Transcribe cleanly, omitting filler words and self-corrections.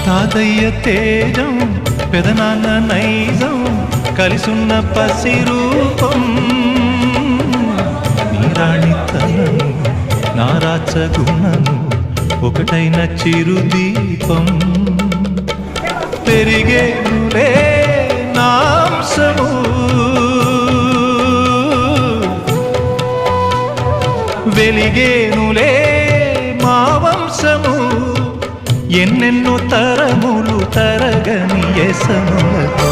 తాతయ్య తేజం పెదనాన్న నైజం కలిసున్న పసిరూపం నీరాణితనము నారాచ గుణము ఒకటైన చిరుదీపం పెరిగేనులే నాంసము వెలిగేనులే మా వంశము ఎన్నెన్నో తరములు తరగని యసములతో